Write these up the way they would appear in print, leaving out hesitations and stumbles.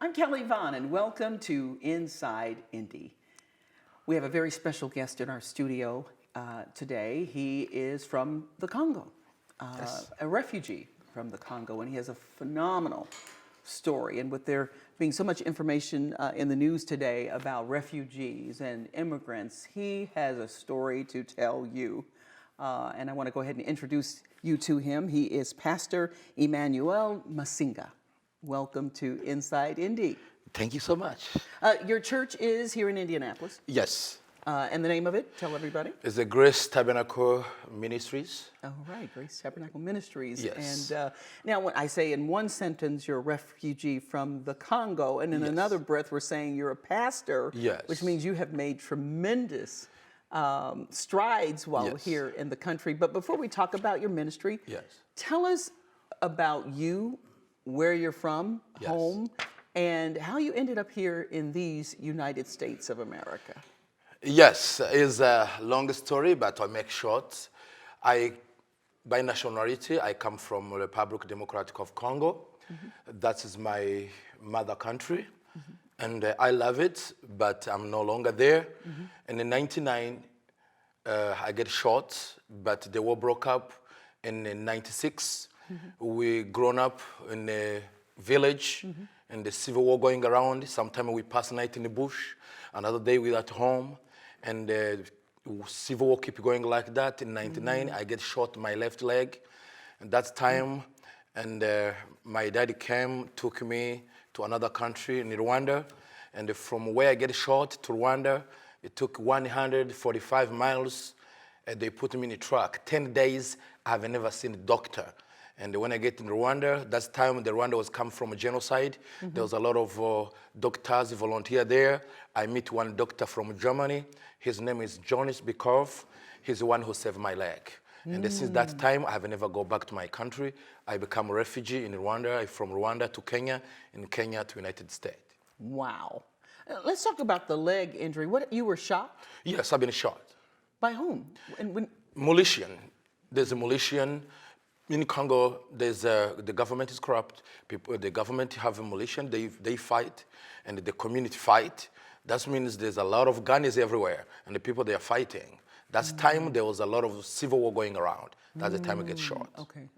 I'm Kelly Vaughn, and welcome to Inside Indy. We have a very special guest in our studio today. He is from the Congo, a refugee from the Congo, and he has a phenomenal story. And with there being so much information in the news today about refugees and immigrants, he has a story to tell you. And I want to go ahead and introduce you to him. He is Pastor Emmanuel Masinga. Welcome to Inside Indy. Thank you so much. Your church is here in Indianapolis. Yes. And the name of it, tell everybody. It's the Grace Tabernacle Ministries. All right, Grace Tabernacle Ministries. Yes. And now when I say in one sentence you're a refugee from the Congo, and in another breath we're saying you're a pastor, Yes. which means you have made tremendous strides while here in the country. But before we talk about your ministry, tell us about you, where you're from, home, and how you ended up here in these United States of America. Yes, it's a long story, but I'll make short. By nationality, I come from Republic Democratic of Congo. That is my mother country, and I love it, but I'm no longer there. And in 1999, I get shot, but the war broke up in 96. We grown up in a village, and the civil war going around. Sometimes we pass night in the bush, another day we're at home, and the civil war keep going like that. In 99, I get shot my left leg, and that time, and my daddy came, took me to another country in Rwanda, and from where I get shot to Rwanda, it took 145 miles, and they put me in a truck. 10 days, I have never seen a doctor. And when I get in Rwanda, that's time the Rwanda was come from a genocide. There was a lot of doctors volunteer there. I meet one doctor from Germany. His name is Jonas Bikov. He's the one who saved my leg. And since that time, I have never go back to my country. I become a refugee in Rwanda. I'm from Rwanda to Kenya, and Kenya to United States. Wow. Let's talk about the leg injury. What, you were shot? Yes, I've been shot. By whom? And when... Militian. There's a militian. In Congo, the government is corrupt. The government have a militia, they fight, and the community fight. That means there's a lot of guns everywhere, and the people, they are fighting. That's time there was a lot of civil war going around. That's the time I get shot.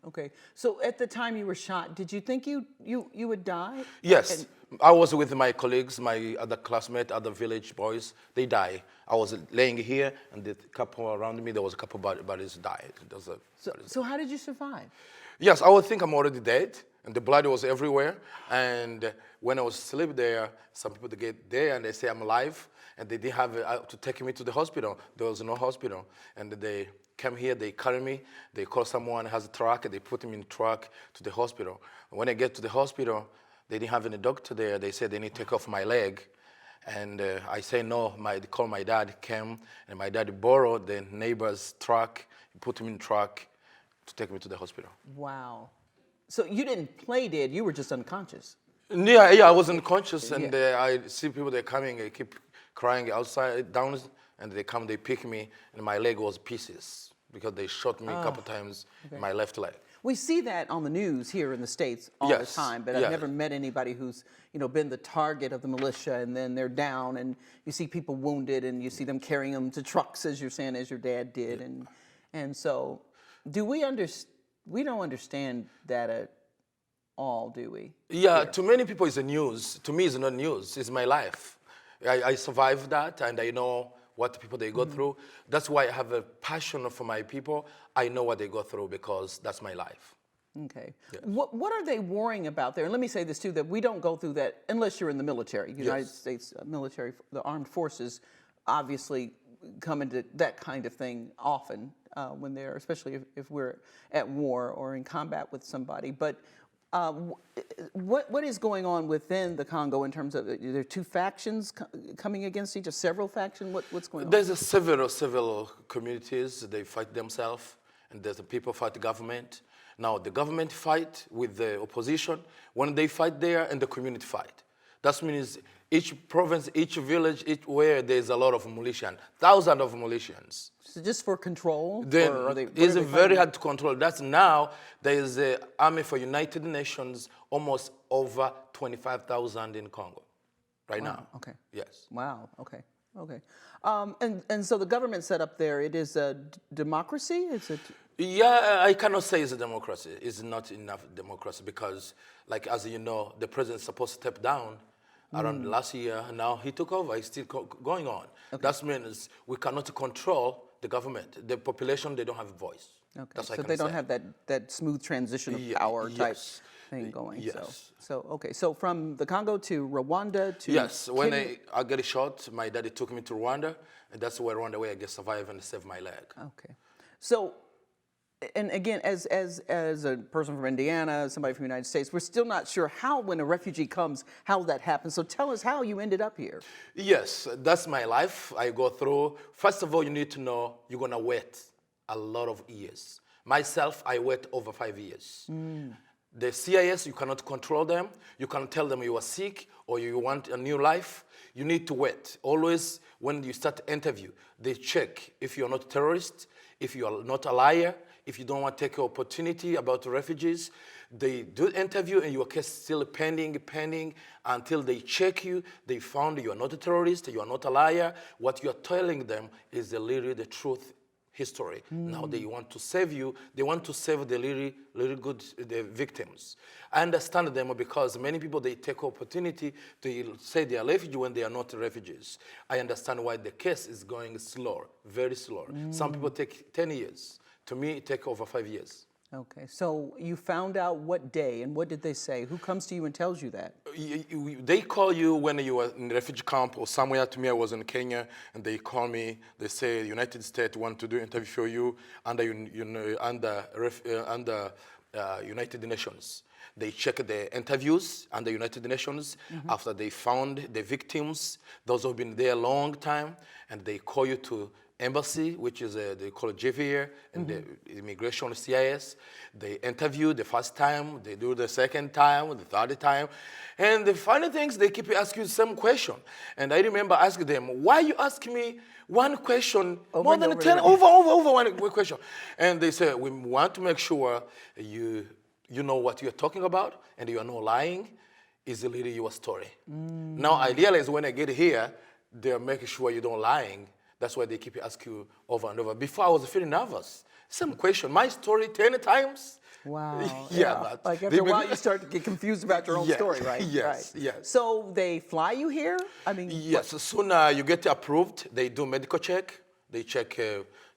Okay. So at the time you were shot, did you think you would die? Yes. I was with my colleagues, my other classmates, other village boys. They died. I was laying here, and the couple around me, there was a couple bodies died. So how did you survive? Yes, I would think I'm already dead, and the blood was everywhere. And when I was asleep there, some people they get there and they say I'm alive, and they didn't have to take me to the hospital. There was no hospital, and they came here, they carry me, they call someone has a truck, and they put me in a truck to the hospital. When I get to the hospital, they didn't have any doctor there. They said they need to take off my leg. And I say no, they call my dad, came, and my dad borrowed the neighbor's truck, put him in the truck to take me to the hospital. Wow. So you didn't play dead, you were just unconscious. Yeah, I was unconscious, and I see people, they're coming, they keep crying outside, down, and they come, they pick me, and my leg was pieces because they shot me a couple times in my left leg. We see that on the news here in the States all the time, but I've never met anybody who's been the target of the militia, and then they're down, and you see people wounded, and you see them carrying them to trucks, as you're saying, as your dad did, and so we don't understand that at all, do we? Yeah, to many people it's a news. To me, it's not news. It's my life. I survived that, and I know what people they go through. That's why I have a passion for my people. I know what they go through because that's my life. Okay. Yes. What are they worrying about there? And let me say this too, that we don't go through that unless you're in the military. United States military, the armed forces obviously come into that kind of thing often when they're, especially if we're at war or in combat with somebody. But what is going on within the Congo in terms of, there are two factions coming against each other, several factions? What's going on? There's several communities, they fight themselves, and there's the people fight the government. Now the government fight with the opposition. When they fight there, and the community fight. That means Each province, each village, each where there's a lot of militias, thousands of militias. So just for control? Then or are they, it's very hard to control. That's now there is an army for United Nations, almost over 25,000 in Congo, right now. Okay. Yes. Wow. Okay. Okay. And so the government set up there, it is a democracy? It's a Yeah, I cannot say it's a democracy. It's not enough democracy because, like as you know, the president's supposed to step down around last year. Now he took over. It's still going on. That means we cannot control the government. The population, they don't have a voice. Okay. That's what I So can they don't say. have that smooth transition of power type yes. thing going. Yes. So okay. So from the Congo to Rwanda to Yes, when Kenya- I get shot, my daddy took me to Rwanda, and that's where Rwanda where I get survive and save my leg. Okay. So, and again, as a person from Indiana, somebody from the United States, we're still not sure how, when a refugee comes, how that happens. So tell us how you ended up here. Yes, that's my life. I go through. First of all, you need to know you're gonna wait a lot of years. Myself, I wait over 5 years. The CIS, you cannot control them. You cannot tell them you are sick or you want a new life. You need to wait. Always, when you start the interview, they check if you're not a terrorist, if you are not a liar, if you don't want to take an opportunity about the refugees. They do interview and your case still pending until they check you. They found you are not a terrorist, you are not a liar. What you are telling them is literally the truth history. Now they want to save you. They want to save the really good the victims. I understand them because many people, they take opportunity to say they are refugees when they are not refugees. I understand why the case is going slow, very slow. Some people take 10 years. To me, it takes over 5 years. Okay. So you found out what day, and what did they say? Who comes to you and tells you that? They call you when you are in the refugee camp or somewhere. To me, I was in Kenya, and they call me. They say the United States want to do interview for you under United Nations. They check the interviews under United Nations after they found the victims, those who have been there a long time, and they call you to embassy, which is they call it JVR, and the immigration CIS. They interview the first time, they do the second time, the third time. And the funny things, they keep asking you the same question. And I remember asking them, why you ask me one question more than 10, over one question? And they say, we want to make sure you know what you're talking about and you are not lying. Is literally your story. Now I realize when I get here, they're making sure you don't lying. That's why they keep asking you over and over. Before I was feeling nervous. Same question. My story 10 times. Wow. But Like after a while, you start to get confused about your own story, right? Yes, right. yes. So they fly you here? I mean, Yes, as soon you get approved, they do medical check. They check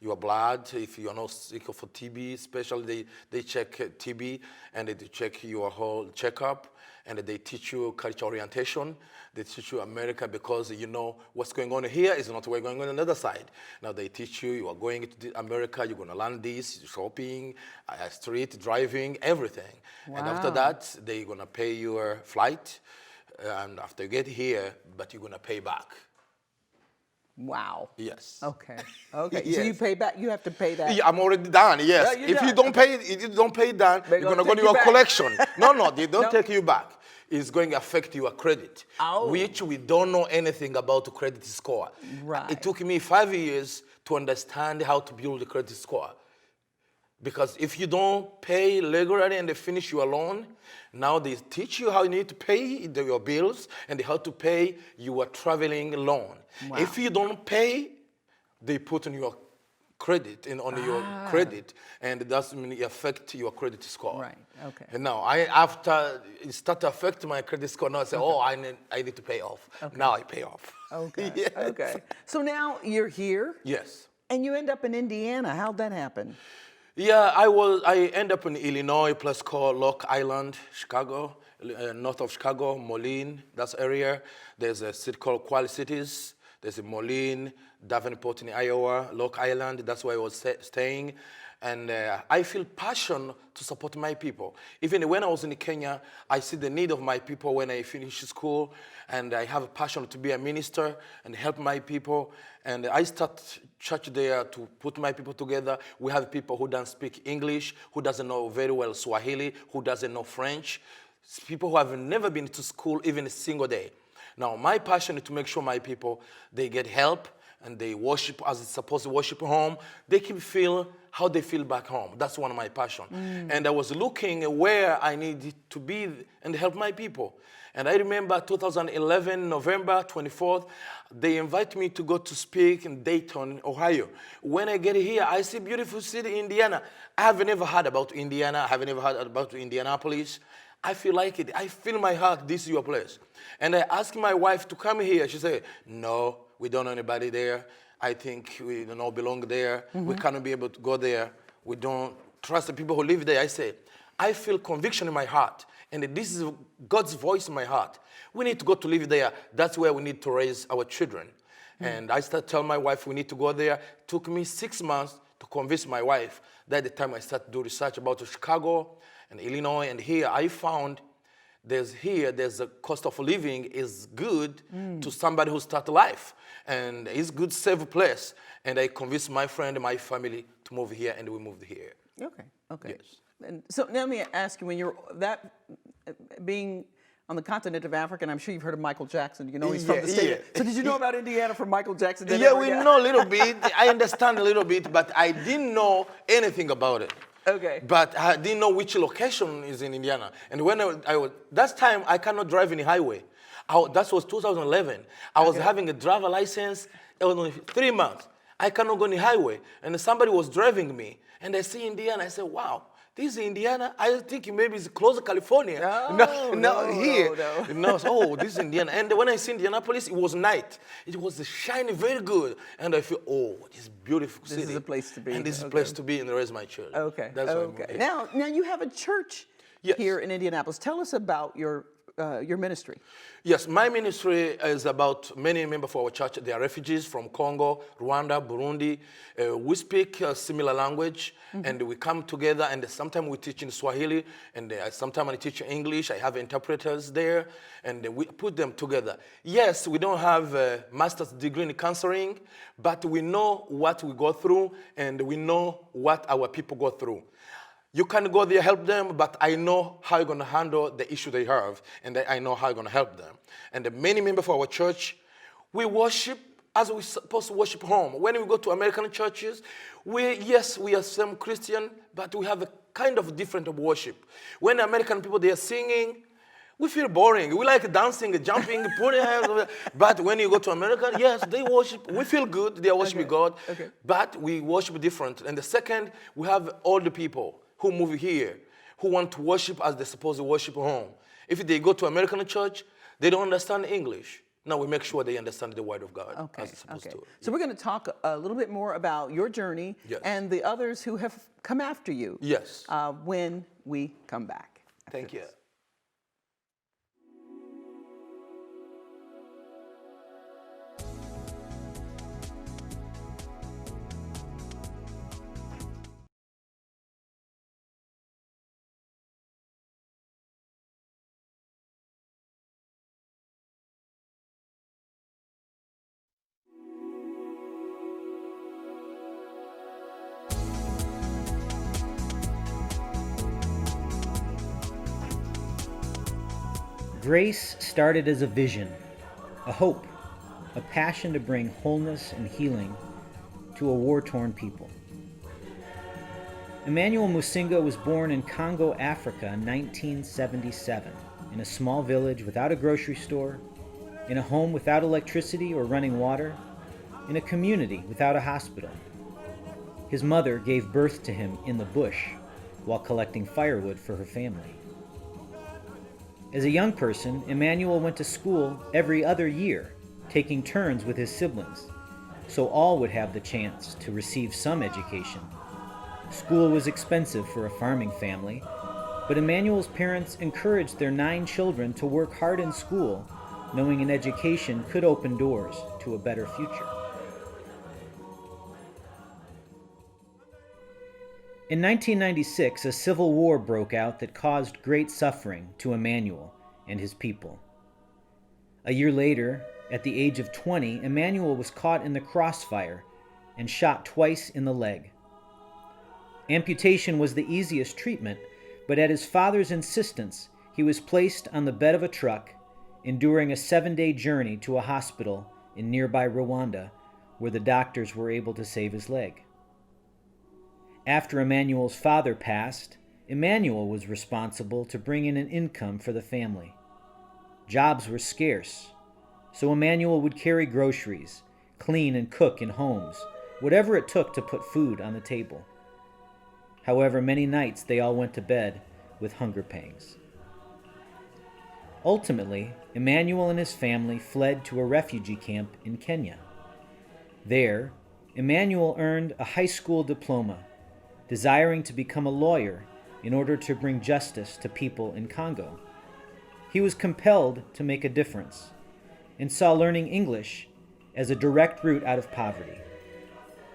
your blood, if you are not sick for TB, especially they check TB, and they check your whole checkup, and they teach you culture orientation. They teach you America because you know what's going on here is not what's going on the other side. Now they teach you are going to America, you're going to learn this, shopping, street driving, everything. And after that, they're going to pay your flight, and after you get here, but you're going to pay back. wow. Yes. Okay. Okay. Yes. So you pay back. You have to pay that. Yeah, I'm already done. Yes. Yeah, you're If you done. don't pay that, They're you're gonna gonna go to take you your back. collection. No, they don't No. take you back. It's going to affect your credit, Oh. which we don't know anything about the credit score. Right. It took me 5 years to understand how to build a credit score. Because if you don't pay regularly and they finish your loan, now they teach you how you need to pay your bills and how to pay your traveling loan. Wow. If you don't pay, they put on your credit on your credit, and it doesn't affect your credit score. Right, okay. And now after it started to affect my credit score, now I say, I need to pay off. Now I pay off. Okay. Yes. Okay. So now you're here, Yes. and you end up in Indiana. How'd that happen? Yeah, I end up in Illinois, a place called Long Island, Chicago, north of Chicago, Moline, that's area. There's a city called Quad Cities. There's a Moline, Davenport in Iowa, Long Island, that's where I was staying. And I feel passion to support my people. Even when I was in Kenya, I see the need of my people when I finish school, and I have a passion to be a minister and help my people. And I start church there to put my people together. We have people who don't speak English, who doesn't know very well Swahili, who doesn't know French, people who have never been to school even a single day. Now, my passion is to make sure my people, they get help and they worship as it's supposed to worship home. They can feel how they feel back home. That's one of my passion. And I was looking where I needed to be and help my people. And I remember 2011, November 24th, they invite me to go to speak in Dayton, Ohio. When I get here, I see beautiful city, Indiana. I haven't ever heard about Indiana. I haven't ever heard about Indianapolis. I feel like it. I feel in my heart, this is your place. And I asked my wife to come here. She said, no, we don't know anybody there. I think we don't belong there. We cannot be able to go there. We don't trust the people who live there. I said, I feel conviction in my heart. And this is God's voice in my heart. We need to go to live there. That's where we need to raise our children. And I started telling my wife we need to go there. It took me 6 months to convince my wife. That's the time I started to do research about Chicago and Illinois. And here I found there's a cost of living is good to somebody who start life. And it's good, safe place. And I convinced my friend and my family to move here, and we moved here. Okay. Yes. And so now let me ask you, when you're being on the continent of Africa, and I'm sure you've heard of Michael Jackson, you know he's from the state. Yeah. So did you know about Indiana from Michael Jackson? Yeah, we know a little bit. I understand a little bit, but I didn't know anything about it. Okay. But I didn't know which location is in Indiana. And when I was, that time I cannot drive any highway. That was 2011. I was having a driver license. It was only 3 months. I cannot go on the highway. And somebody was driving me. And I see Indiana. I said, wow, this is Indiana. I think maybe it's close to California. No, here. No. Oh, this is Indiana. And when I see Indianapolis, it was night. It was shining very good. And I feel, oh, this beautiful city. This is a place to be. And this is a place to be and raise my children. Okay. That's why I moved here. Now you have a church here in Indianapolis. Tell us about your ministry. Yes, my ministry is about many members of our church. They are refugees from Congo, Rwanda, Burundi. We speak a similar language, and we come together, and sometimes we teach in Swahili, and sometimes I teach English. I have interpreters there, and we put them together. Yes, we don't have a master's degree in counseling, but we know what we go through, and we know what our people go through. You can go there, help them, but I know how you're going to handle the issue they have, and I know how you're going to help them. And the many members of our church, we worship as we're supposed to worship home. When we go to American churches, we are some Christian, but we have a kind of different worship. When American people, they are singing, we feel boring. We like dancing, jumping, putting hands. But when you go to America, yes, they worship. We feel good. They are worshiping God. Okay. But we worship different. And the second, we have older people who move here, who want to worship as they're supposed to worship home. If they go to American church, they don't understand English. Now we make sure they understand the Word of God as it's supposed to. So we're going to talk a little bit more about your journey and the others who have come after you. Yes. When we come back. Thank you. Grace started as a vision, a hope, a passion to bring wholeness and healing to a war-torn people. Emmanuel Musinga was born in Congo, Africa in 1977, in a small village without a grocery store, in a home without electricity or running water, in a community without a hospital. His mother gave birth to him in the bush while collecting firewood for her family. As a young person, Emmanuel went to school every other year, taking turns with his siblings, so all would have the chance to receive some education. School was expensive for a farming family, but Emmanuel's parents encouraged their 9 children to work hard in school, knowing an education could open doors to a better future. In 1996, a civil war broke out that caused great suffering to Emmanuel and his people. A year later, at the age of 20, Emmanuel was caught in the crossfire and shot twice in the leg. Amputation was the easiest treatment, but at his father's insistence, he was placed on the bed of a truck enduring a 7-day journey to a hospital in nearby Rwanda where the doctors were able to save his leg. After Emmanuel's father passed, Emmanuel was responsible to bring in an income for the family. Jobs were scarce, so Emmanuel would carry groceries, clean and cook in homes, whatever it took to put food on the table. However, many nights they all went to bed with hunger pangs. Ultimately, Emmanuel and his family fled to a refugee camp in Kenya. There, Emmanuel earned a high school diploma, desiring to become a lawyer in order to bring justice to people in Congo. He was compelled to make a difference and saw learning English as a direct route out of poverty.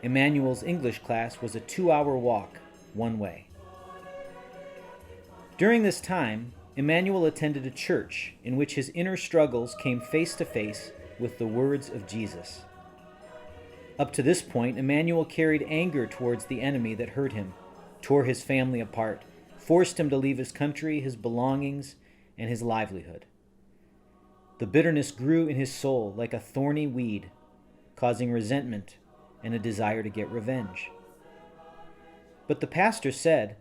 Emmanuel's English class was a 2-hour walk one way. During this time, Emmanuel attended a church in which his inner struggles came face to face with the words of Jesus. Up to this point, Emmanuel carried anger towards the enemy that hurt him, tore his family apart, forced him to leave his country, his belongings, and his livelihood. The bitterness grew in his soul like a thorny weed, causing resentment and a desire to get revenge. But the pastor said,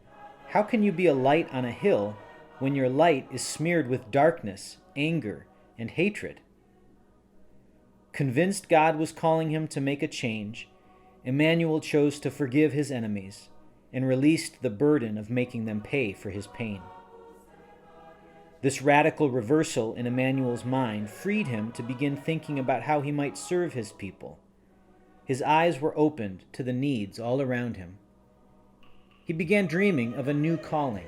"How can you be a light on a hill when your light is smeared with darkness, anger, and hatred?" Convinced God was calling him to make a change, Emmanuel chose to forgive his enemies and released the burden of making them pay for his pain. This radical reversal in Emmanuel's mind freed him to begin thinking about how he might serve his people. His eyes were opened to the needs all around him. He began dreaming of a new calling,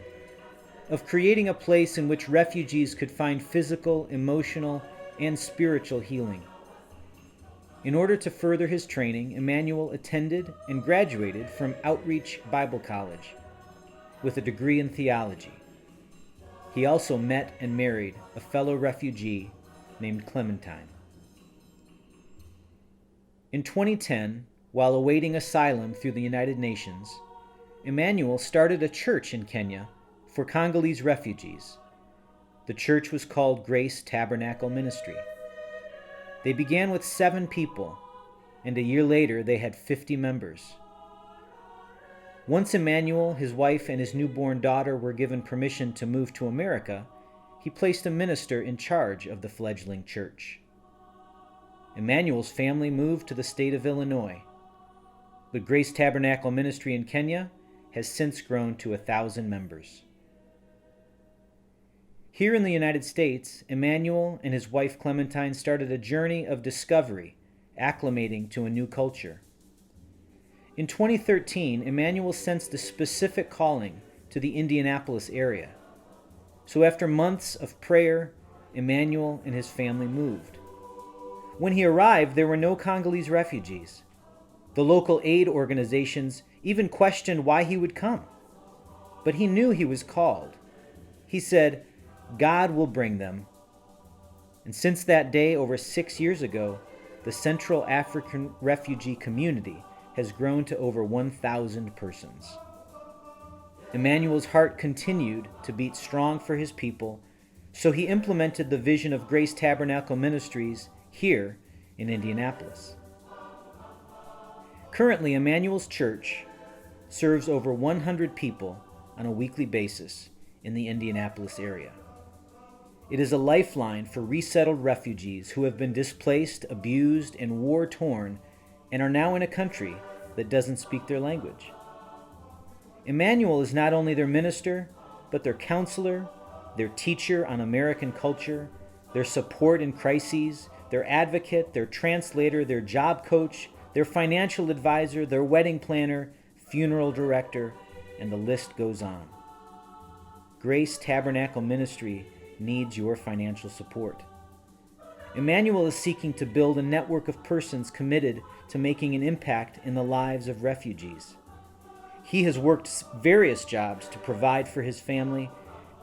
of creating a place in which refugees could find physical, emotional, and spiritual healing. In order to further his training, Emmanuel attended and graduated from Outreach Bible College with a degree in theology. He also met and married a fellow refugee named Clementine. In 2010, while awaiting asylum through the United Nations, Emmanuel started a church in Kenya for Congolese refugees. The church was called Grace Tabernacle Ministry. They began with 7 people, and a year later they had 50 members. Once Emmanuel, his wife, and his newborn daughter were given permission to move to America, he placed a minister in charge of the fledgling church. Emmanuel's family moved to the state of Illinois. The Grace Tabernacle Ministry in Kenya has since grown to 1,000 members. Here in the United States, Emmanuel and his wife Clementine started a journey of discovery, acclimating to a new culture. In 2013, Emmanuel sensed a specific calling to the Indianapolis area. So after months of prayer, Emmanuel and his family moved. When he arrived, there were no Congolese refugees. The local aid organizations even questioned why he would come. But he knew he was called. He said, "God will bring them." And since that day, over 6 years ago, the Central African refugee community has grown to over 1,000 persons. Emmanuel's heart continued to beat strong for his people, so he implemented the vision of Grace Tabernacle Ministries here in Indianapolis. Currently, Emmanuel's church serves over 100 people on a weekly basis in the Indianapolis area. It is a lifeline for resettled refugees who have been displaced, abused, and war-torn and are now in a country that doesn't speak their language. Emmanuel is not only their minister, but their counselor, their teacher on American culture, their support in crises, their advocate, their translator, their job coach, their financial advisor, their wedding planner, funeral director, and the list goes on. Grace Tabernacle Ministry needs your financial support. Emmanuel is seeking to build a network of persons committed to making an impact in the lives of refugees. He has worked various jobs to provide for his family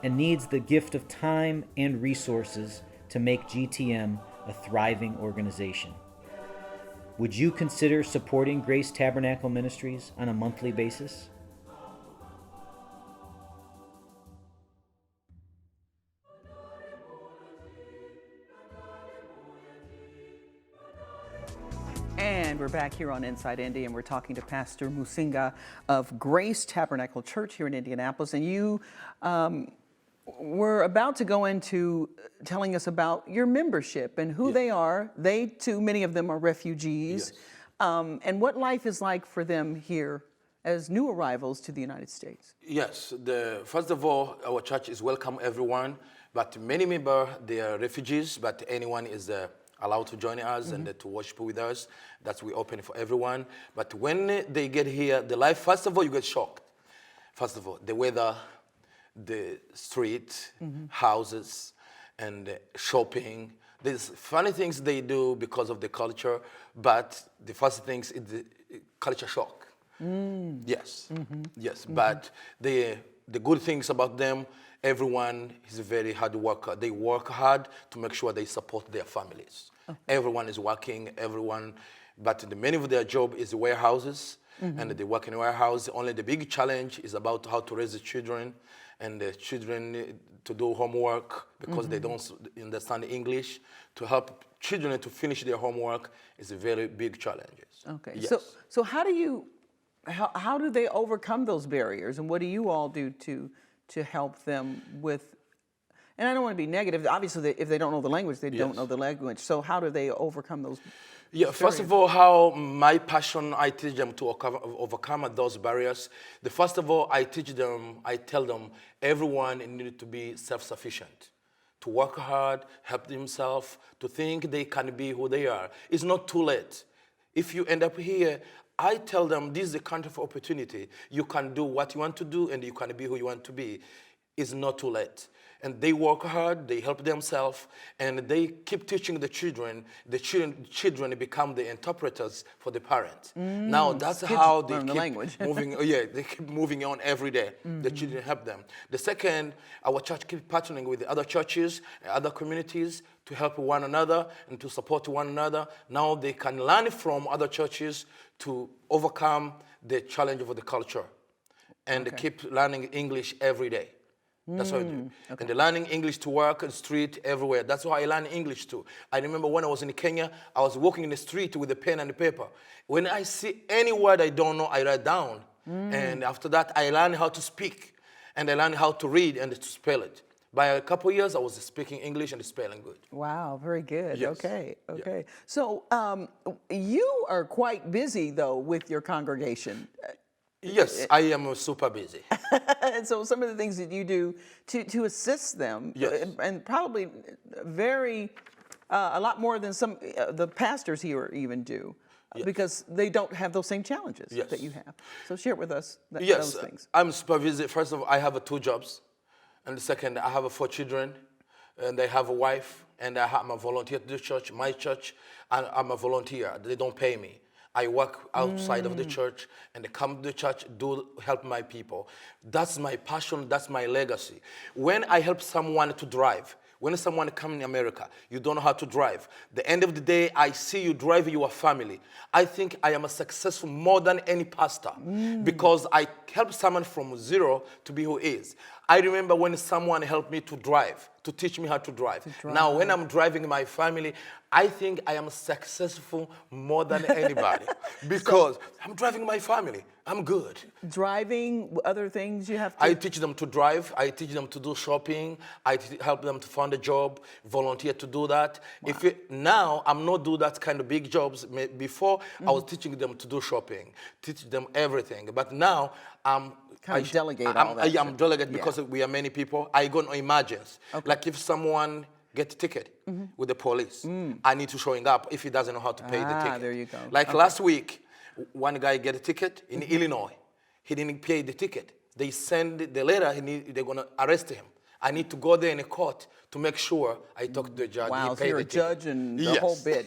and needs the gift of time and resources to make GTM a thriving organization. Would you consider supporting Grace Tabernacle Ministries on a monthly basis? back here on Inside Indy, and we're talking to Pastor Musinga of Grace Tabernacle Church here in Indianapolis. And you were about to go into telling us about your membership and who they are. They, too, many of them are refugees. And what life is like for them here as new arrivals to the United States. Yes, first of all, our church is welcome everyone, but many members, they are refugees, but anyone is allowed to join us and to worship with us. That's we open for everyone. But when they get here, the life, first of all, you get shocked. First of all, the weather, the street, houses, and shopping. There's funny things they do because of the culture, but the first things is the culture shock. Yes, yes. But the good things about them, everyone is a very hard worker. They work hard to make sure they support their families. Everyone is working, but many of their job is warehouses, and they work in warehouse. Only the big challenge is about how to raise the children, and the children to do homework because they don't understand English. To help children to finish their homework is a very big challenge. Okay, yes. so how do they overcome those barriers, and what do you all do to help them with? And I don't want to be negative. Obviously, if they don't know the language, they don't know the language. So how do they overcome those? Yeah, first of all, how my passion, I teach them to overcome those barriers. First of all, I tell them, everyone needs to be self-sufficient, to work hard, help themselves, to think they can be who they are. It's not too late. If you end up here, I tell them this is a country of opportunity. You can do what you want to do, and you can be who you want to be. It's not too late. And they work hard, they help themselves, and they keep teaching the children. The children become the interpreters for the parents. Now that's how they keep language. moving. They keep moving on every day. The children help them. The second, our church keeps partnering with the other churches, other communities to help one another and to support one another. Now they can learn from other churches to overcome the challenge of the culture, and keep learning English every day. That's what I do. And they're learning English to work on the street everywhere. That's why I learned English too. I remember when I was in Kenya, I was walking in the street with a pen and a paper. When I see any word I don't know, I write down. And after that, I learned how to speak. And I learned how to read and to spell it. By a couple of years, I was speaking English and spelling good. Wow, very good. Yes. Okay. So you are quite busy, though, with your congregation. Yes, I am super busy. And so some of the things that you do to assist them, and probably a lot more than some the pastors here even do, because they don't have those same challenges that you have. So share with us those things. I'm super busy. First of all, I have 2 jobs. And the second, I have 4 children, and I have a wife, and I'm a volunteer to the church, my church, and I'm a volunteer. They don't pay me. I work outside of the church, and I come to the church, help my people. That's my passion, that's my legacy. When I help someone to drive, when someone comes in America, you don't know how to drive. The end of the day, I see you drive your family. I think I am a successful more than any pastor because I help someone from zero to be who is. I remember when someone helped me to drive, to teach me how to drive. Now, when I'm driving my family, I think I am successful more than anybody because I'm driving my family. I'm good. Driving, other things you have to... I teach them to drive. I teach them to do shopping. I help them to find a job, volunteer to do that. Wow. Now, I'm not doing that kind of big jobs. Before, I was teaching them to do shopping, teach them everything. But now, I'm delegate all that. I'm delegate because we are many people. I go on emergency. Like if someone gets a ticket with the police, I need to showing up if he doesn't know how to pay the ticket. There you go. Like last week, one guy get a ticket in Illinois. He didn't pay the ticket. They send the letter, they're going to arrest him. I need to go there in a court to make sure I talk to the judge. Wow, so you're a judge and the whole bit.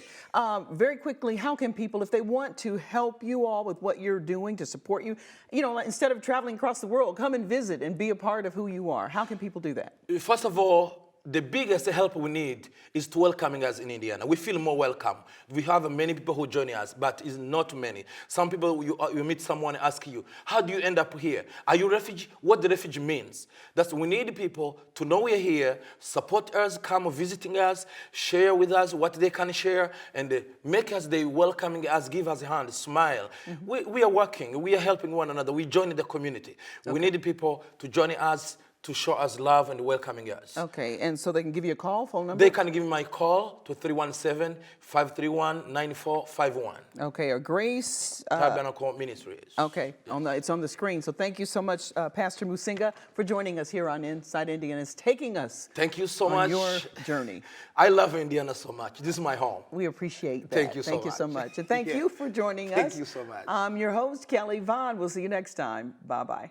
Very quickly, how can people, if they want to help you all with what you're doing to support you, instead of traveling across the world, come and visit and be a part of who you are? How can people do that? First of all, the biggest help we need is to welcoming us in Indiana. We feel more welcome. We have many people who join us, but it's not many. Some people, you meet someone ask you, how do you end up here? Are you a refugee? What the refugee means. That's we need people to know we're here, support us, come visiting us, share with us what they can share, and make us they welcoming us, give us a hand, smile. We are working, we are helping one another. We join the community. We need people to join us, to show us love and welcoming us. Okay, and so they can give you a call, phone number? They can give me my call to 317-531-9451. Okay, or Grace. Tabernacle Ministries. Okay, it's on the screen. So thank you so much, Pastor Musinga, for joining us here on Inside Indiana. It's taking us Thank you so on much. your journey. I love Indiana so much. This is my home. We appreciate that. Thank you so much. much. And thank Yeah. you for joining us. Thank you so much. I'm your host, Kelly Vaughn. We'll see you next time. Bye-bye.